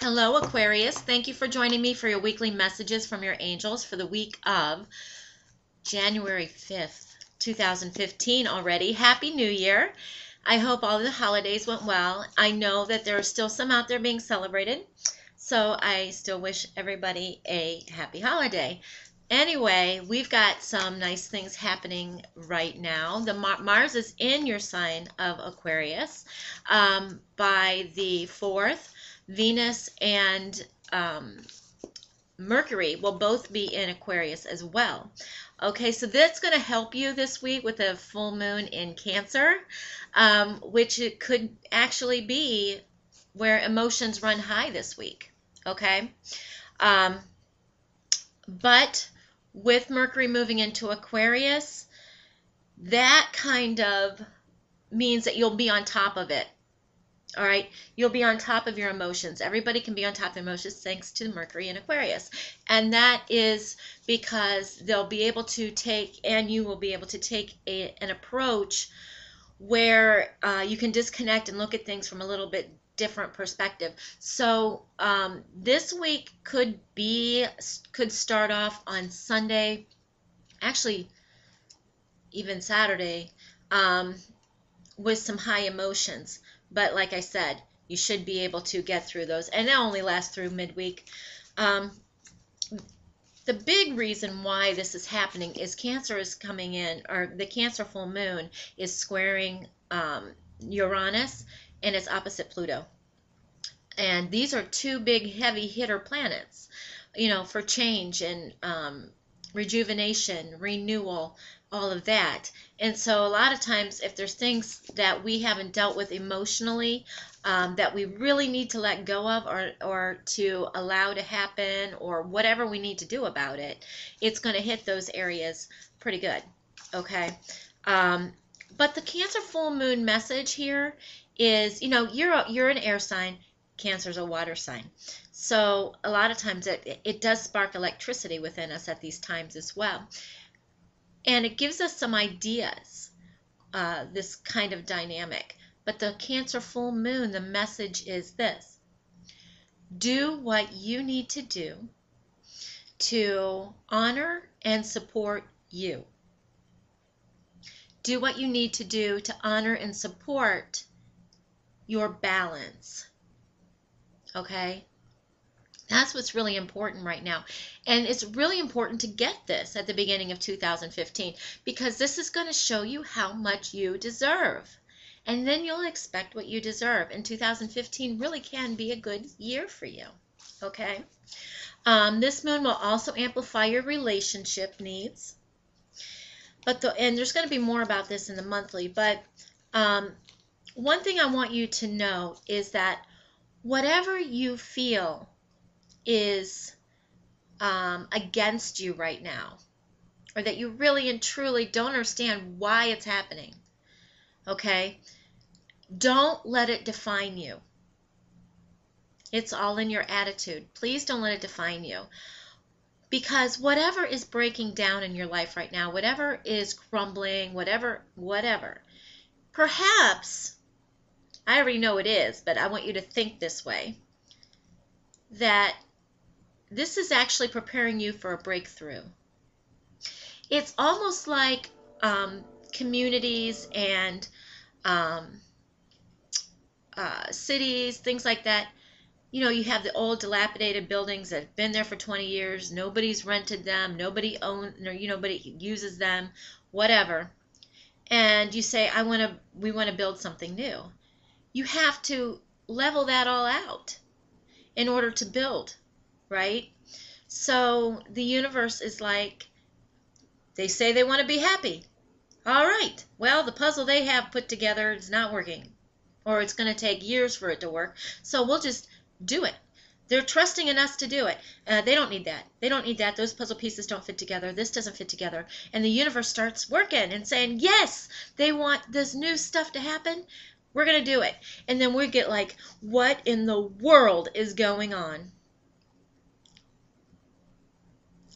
Hello, Aquarius. Thank you for joining me for your weekly messages from your angels for the week of January 5th, 2015 already. Happy New Year. I hope all the holidays went well. I know that there are still some out there being celebrated, so I still wish everybody a happy holiday. Anyway, we've got some nice things happening right now. The Mars is in your sign of Aquarius by the 4th. Venus and Mercury will both be in Aquarius as well. Okay, so that's going to help you this week with a full moon in Cancer, which it could actually be where emotions run high this week. Okay, um, but with Mercury moving into Aquarius, that kind of means that you'll be on top of it. All right, you'll be on top of your emotions. Everybody can be on top of emotions thanks to Mercury in Aquarius. And that is because they'll be able to take, and you will be able to take an approach where you can disconnect and look at things from a little bit different perspective. So this week could start off on Sunday, actually even Saturday, with some high emotions. But like I said, you should be able to get through those. And that only lasts through midweek. The big reason why this is happening is Cancer is coming in, or the Cancer full moon is squaring Uranus, and it's opposite Pluto. And these are two big heavy hitter planets, for change and rejuvenation, renewal, all of that. And so a lot of times if there's things that we haven't dealt with emotionally that we really need to let go of or to allow to happen or whatever we need to do about it, it's going to hit those areas pretty good. Okay. But the Cancer full moon message here is, you're an air sign. Cancer's a water sign. So a lot of times it does spark electricity within us at these times as well. And it gives us some ideas, this kind of dynamic. But the Cancer full moon, the message is this: do what you need to do to honor and support you. Do what you need to do to honor and support your balance. Okay? That's what's really important right now. And it's really important to get this at the beginning of 2015 because this is going to show you how much you deserve. And then you'll expect what you deserve. And 2015 really can be a good year for you. Okay? This moon will also amplify your relationship needs. And there's going to be more about this in the monthly. But one thing I want you to know is that whatever you feel is against you right now, or that you really and truly don't understand why it's happening, okay? Don't let it define you. It's all in your attitude. Please don't let it define you. Because whatever is breaking down in your life right now, whatever is crumbling, whatever, perhaps, I already know it is, but I want you to think this way, that this is actually preparing you for a breakthrough. It's almost like communities and cities, things like that. You have the old dilapidated buildings that have been there for 20 years. Nobody's rented them. Nobody owns, nobody uses them, whatever. And you say, we want to build something new. You have to level that all out in order to build. Right? So the universe is like, they say they want to be happy. All right. Well, the puzzle they have put together is not working, or it's going to take years for it to work. So we'll just do it. They're trusting in us to do it. They don't need that. They don't need that. Those puzzle pieces don't fit together. This doesn't fit together. And the universe starts working and saying, yes, they want this new stuff to happen. We're going to do it. And then we get like, what in the world is going on?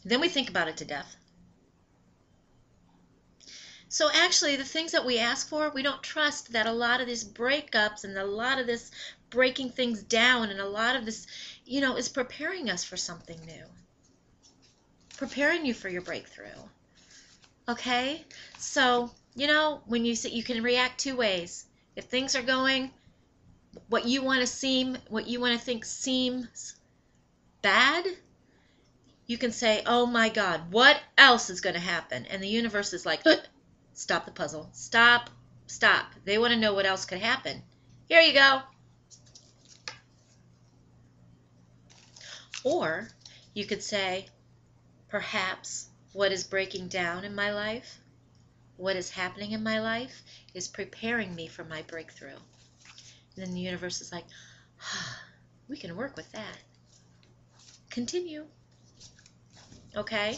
Then we think about it to death. So actually, the things that we ask for, we don't trust that a lot of these breakups and a lot of this breaking things down, and a lot of this, is preparing us for something new. Preparing you for your breakthrough. Okay? So, when you can react two ways. If things are going what you want to think seems bad, you can say, "Oh my God, what else is going to happen?" And the universe is like, "Stop the puzzle. Stop. Stop. They want to know what else could happen. Here you go." Or you could say, "Perhaps what is breaking down in my life, what is happening in my life, is preparing me for my breakthrough." And then the universe is like, "We can work with that. Continue." Okay?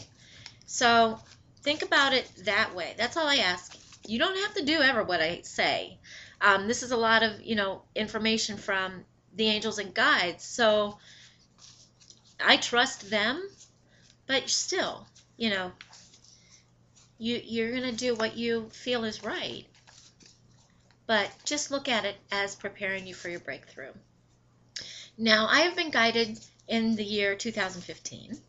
So think about it that way. That's all I ask. You don't have to do ever what I say. This is a lot of, information from the angels and guides. So I trust them, but still, you're going to do what you feel is right. But just look at it as preparing you for your breakthrough. Now, I have been guided in the year 2015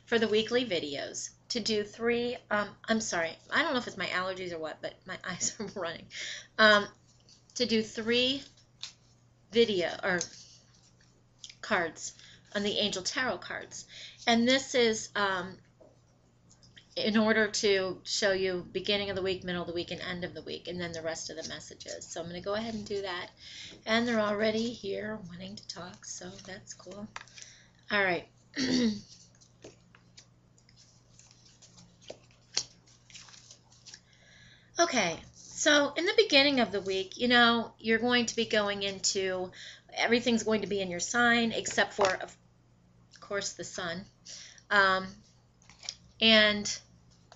for the weekly videos to do 3, I'm sorry, I don't know if it's my allergies or what, but my eyes are running, to do 3 video or cards on the Angel Tarot cards. And this is in order to show you beginning of the week, middle of the week, and end of the week, and then the rest of the messages. So I'm going to go ahead and do that. And they're already here wanting to talk, so that's cool. All right. Okay, so in the beginning of the week, you're going to be going into, everything's going to be in your sign, except for, of course, the sun.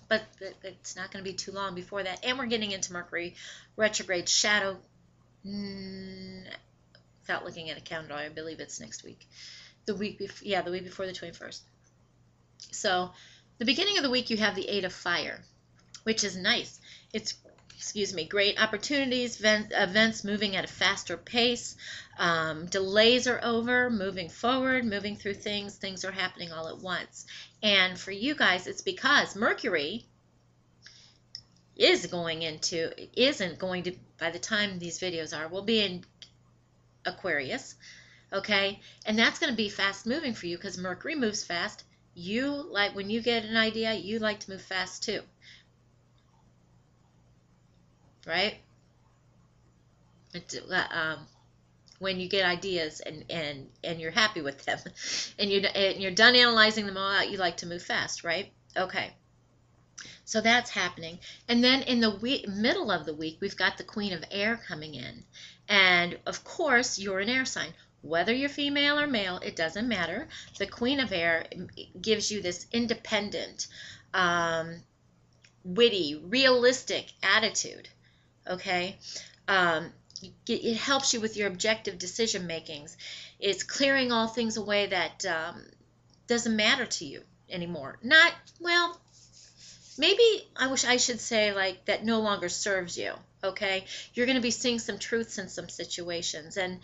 But it's not going to be too long before that. And we're getting into Mercury retrograde shadow. Without looking at a calendar, I believe it's next week. The week before the 21st. So the beginning of the week, you have the 8 of Fire, which is nice. It's, great opportunities, events moving at a faster pace. Delays are over, moving forward, moving through things. Things are happening all at once. And for you guys, it's because Mercury isn't going to, by the time these videos will be in Aquarius, okay? And that's going to be fast moving for you because Mercury moves fast. When you get an idea, you like to move fast too. Right? When you get ideas and you're happy with them and you're done analyzing them all out, you like to move fast, right? Okay. So that's happening. And then in the middle of the week, we've got the Queen of Air coming in. And of course, you're an air sign. Whether you're female or male, it doesn't matter. The Queen of Air gives you this independent, witty, realistic attitude. Okay? It helps you with your objective decision makings. It's clearing all things away that doesn't matter to you anymore. Maybe I should say like that no longer serves you. Okay? You're going to be seeing some truths in some situations and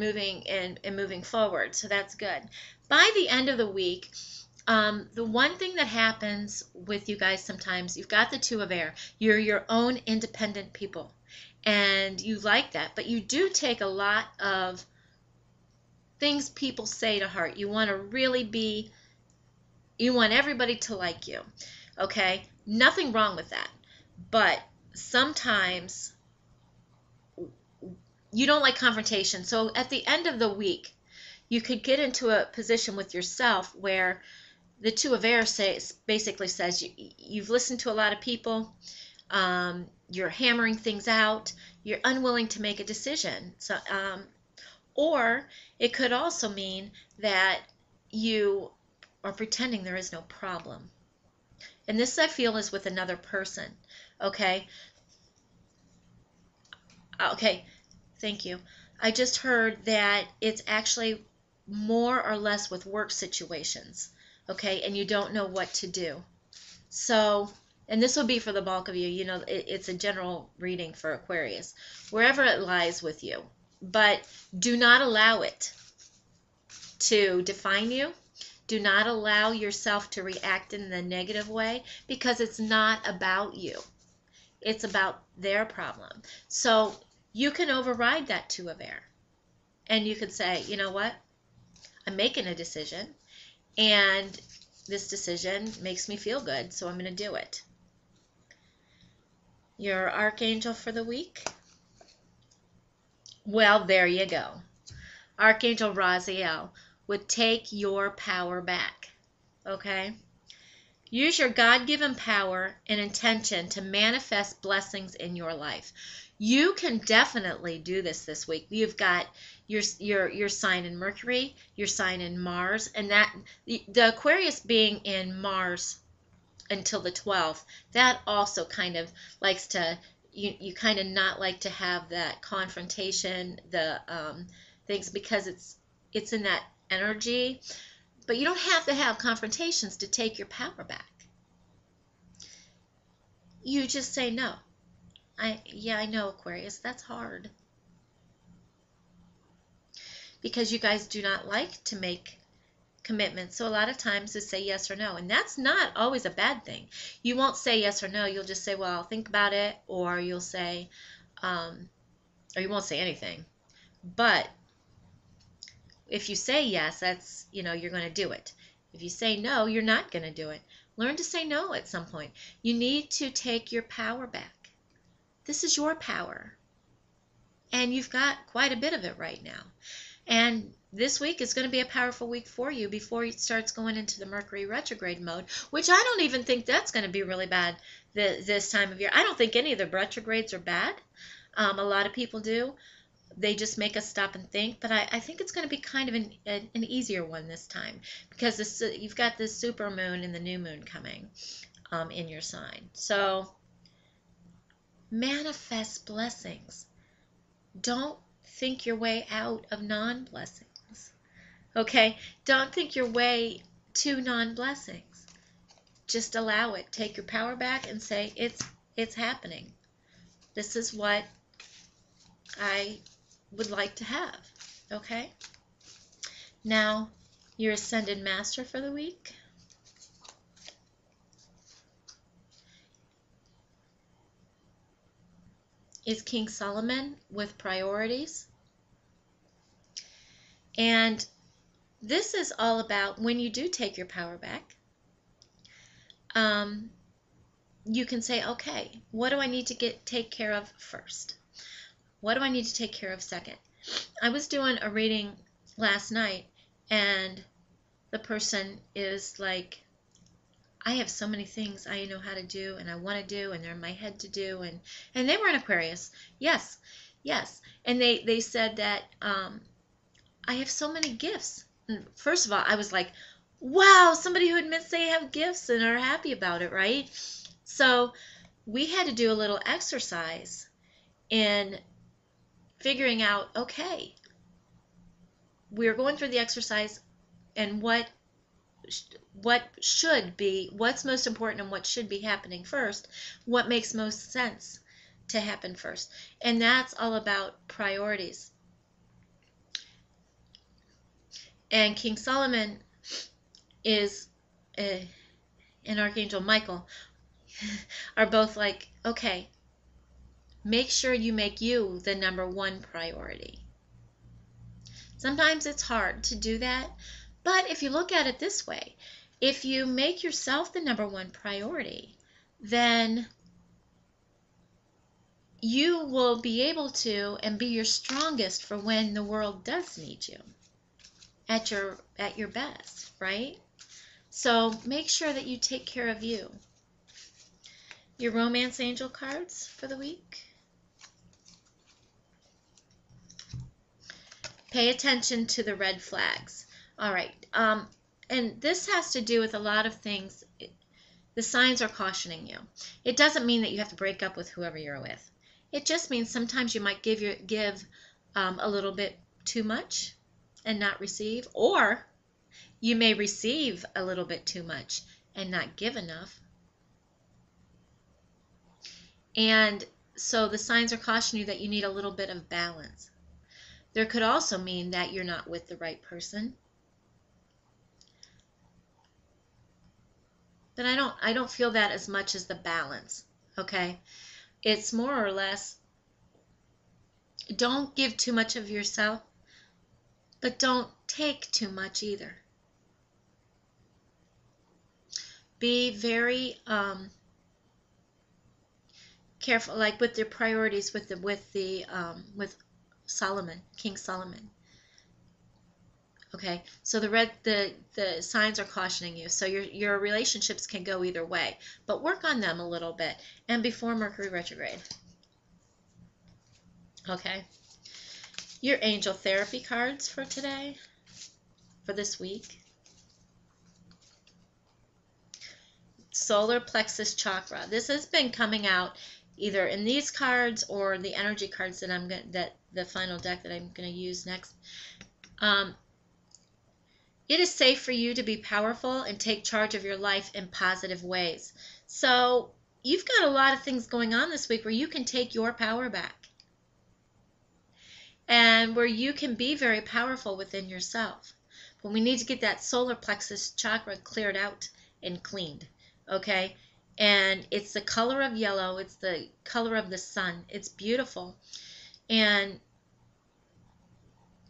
moving forward. So that's good. By the end of the week, the one thing that happens with you guys sometimes, you've got the 2 of Air. You're your own independent people. And you like that. But you do take a lot of things people say to heart. You want everybody to like you. Okay? Nothing wrong with that. But sometimes you don't like confrontation. So at the end of the week, you could get into a position with yourself where the 2 of Air basically says you've listened to a lot of people, you're hammering things out, you're unwilling to make a decision. So, or it could also mean that you are pretending there is no problem. And this, I feel, is with another person. Okay? Okay, thank you. I just heard that it's actually more or less with work situations. Okay, and you don't know what to do. So, and this will be for the bulk of you, it's a general reading for Aquarius, wherever it lies with you. But do not allow it to define you. Do not allow yourself to react in the negative way, because it's not about you. It's about their problem. So you can override that two of air. And you could say, you know what? I'm making a decision, and this decision makes me feel good, so I'm going to do it. Your archangel for the week? Well, there you go. Archangel Raziel would take your power back. Okay? Use your God-given power and intention to manifest blessings in your life. You can definitely do this week. You've got your sign in Mercury, your sign in Mars, and that the Aquarius being in Mars until the 12th, that also kind of likes to, you kind of not like to have that confrontation, the things, because it's in that energy. But you don't have to have confrontations to take your power back. You just say no. I know, Aquarius, that's hard. Because you guys do not like to make commitments. So a lot of times they say yes or no. And that's not always a bad thing. You won't say yes or no. You'll just say, well, I'll think about it. Or you'll say, or you won't say anything. But if you say yes, that's, you're going to do it. If you say no, you're not going to do it. Learn to say no at some point. You need to take your power back. This is your power. And you've got quite a bit of it right now. And this week is going to be a powerful week for you before it starts going into the Mercury retrograde mode, which I don't even think that's going to be really bad this time of year. I don't think any of the retrogrades are bad. A lot of people do. They just make us stop and think. But I think it's going to be kind of an easier one this time, because you've got this super moon and the new moon coming in your sign. So manifest blessings. Don't think your way out of non-blessings. Okay? Don't think your way to non-blessings. Just allow it. Take your power back and say, it's happening. This is what I would like to have. Okay? Now, your Ascended Master for the week. Is King Solomon with priorities. And this is all about when you do take your power back, you can say, okay, what do I need to take care of first? What do I need to take care of second? I was doing a reading last night, and the person is like, I have so many things I know how to do and I want to do, and they're in my head to do, and they were an Aquarius. Yes. And they said that I have so many gifts. And first of all, I was like, wow, somebody who admits they have gifts and are happy about it, right? So we had to do a little exercise in figuring out, okay, we're going through the exercise, and what's most important and what should be happening first, what makes most sense to happen first. And that's all about priorities. And King Solomon is and Archangel Michael are both like, okay, make sure you make you the number one priority. Sometimes it's hard to do that, but if you look at it this way, if you make yourself the number one priority, then you will be able to and be your strongest for when the world does need you at your best, right? So make sure that you take care of you. Your romance angel cards for the week. Pay attention to the red flags. All right. And this has to do with a lot of things. The signs are cautioning you. It doesn't mean that you have to break up with whoever you're with. It just means sometimes you might give a little bit too much and not receive, or you may receive a little bit too much and not give enough. And so the signs are cautioning you that you need a little bit of balance. There could also mean that you're not with the right person. But I don't feel that as much as the balance, okay? It's more or less, don't give too much of yourself, but don't take too much either. Be very careful, like with your priorities, with Solomon, King Solomon. Okay, so the signs are cautioning you. So your relationships can go either way, but work on them a little bit, and before Mercury retrograde. Okay, your angel therapy cards for today, for this week. Solar plexus chakra. This has been coming out either in these cards or the energy cards that the final deck that I'm going to use next. It is safe for you to be powerful and take charge of your life in positive ways. So you've got a lot of things going on this week where you can take your power back and where you can be very powerful within yourself. But we need to get that solar plexus chakra cleared out and cleaned, okay? And it's the color of yellow. It's the color of the sun. It's beautiful. And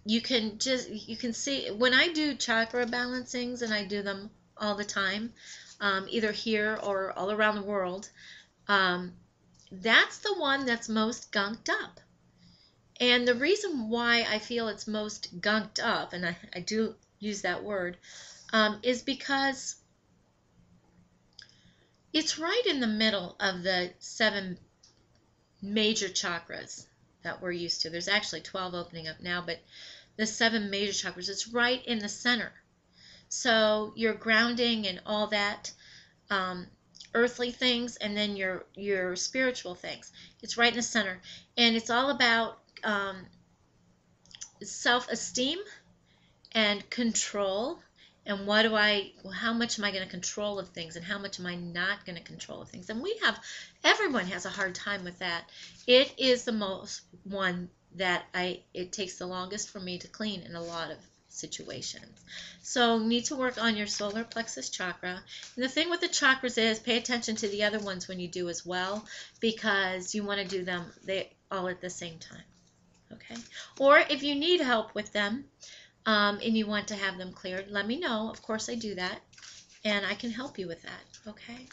you can see when I do chakra balancings, and I do them all the time, either here or all around the world, that's the one that's most gunked up. And the reason why I feel it's most gunked up, and I do use that word, is because it's right in the middle of the 7 major chakras that we're used to. There's actually 12 opening up now, but the 7 major chakras, it's right in the center. So your grounding and all that, earthly things, and then your spiritual things, it's right in the center. And it's all about self-esteem and control. And how much am I going to control of things, and how much am I not going to control of things? And everyone has a hard time with that. It is the most one that it takes the longest for me to clean in a lot of situations. So need to work on your solar plexus chakra. And the thing with the chakras is pay attention to the other ones when you do as well, because you want to do them all at the same time. Okay? Or if you need help with them, and you want to have them cleared, let me know. Of course I do that, and I can help you with that. Okay?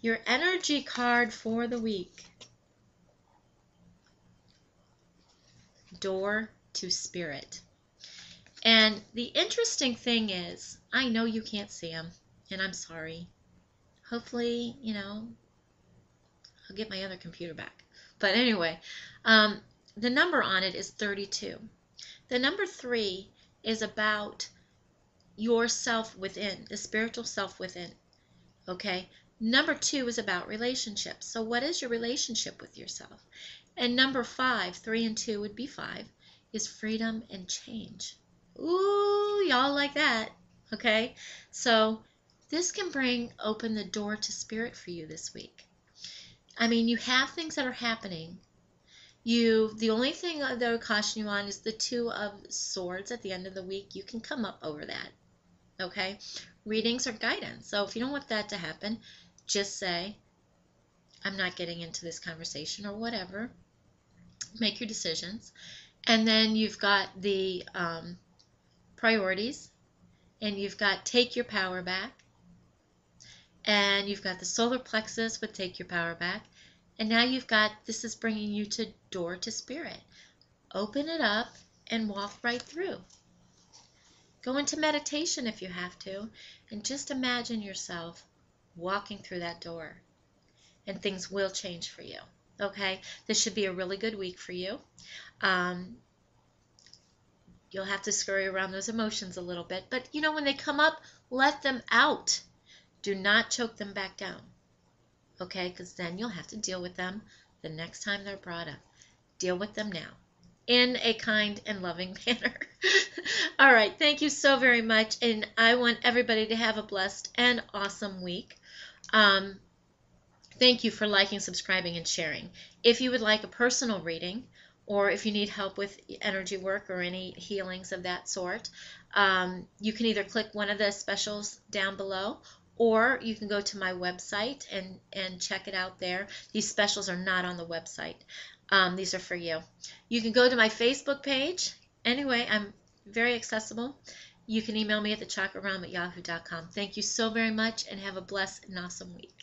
Your energy card for the week. Door to Spirit. And the interesting thing is, I know you can't see them, and I'm sorry. Hopefully, I'll get my other computer back. But anyway, the number on it is 32. The number 3 is about your self within, the spiritual self within. Okay? Number 2 is about relationships. So what is your relationship with yourself? And number 5, 3 and 2 would be 5, is freedom and change. Ooh, y'all like that. Okay? So this can open the door to spirit for you this week. I mean, you have things that are happening. The only thing that I would caution you on is the 2 of Swords at the end of the week. You can come up over that. Okay? Readings or guidance. So if you don't want that to happen, just say, I'm not getting into this conversation or whatever. Make your decisions. And then you've got the priorities, and you've got take your power back, and you've got the solar plexus with take your power back, and now you've got, this is bringing you to door to spirit. Open it up and walk right through. Go into meditation if you have to, and just imagine yourself walking through that door, and things will change for you. Okay? This should be a really good week for you. You'll have to scurry around those emotions a little bit, but when they come up, let them out. Do not choke them back down. Okay? Because then you'll have to deal with them the next time they're brought up. Deal with them now in a kind and loving manner. All right. Thank you so very much. And I want everybody to have a blessed and awesome week. Thank you for liking, subscribing, and sharing. If you would like a personal reading, or if you need help with energy work or any healings of that sort, you can either click one of the specials down below, or you can go to my website and check it out there. These specials are not on the website. These are for you. You can go to my Facebook page. Anyway, I'm very accessible. You can email me at thechakrarealm@yahoo.com. Thank you so very much, and have a blessed and awesome week.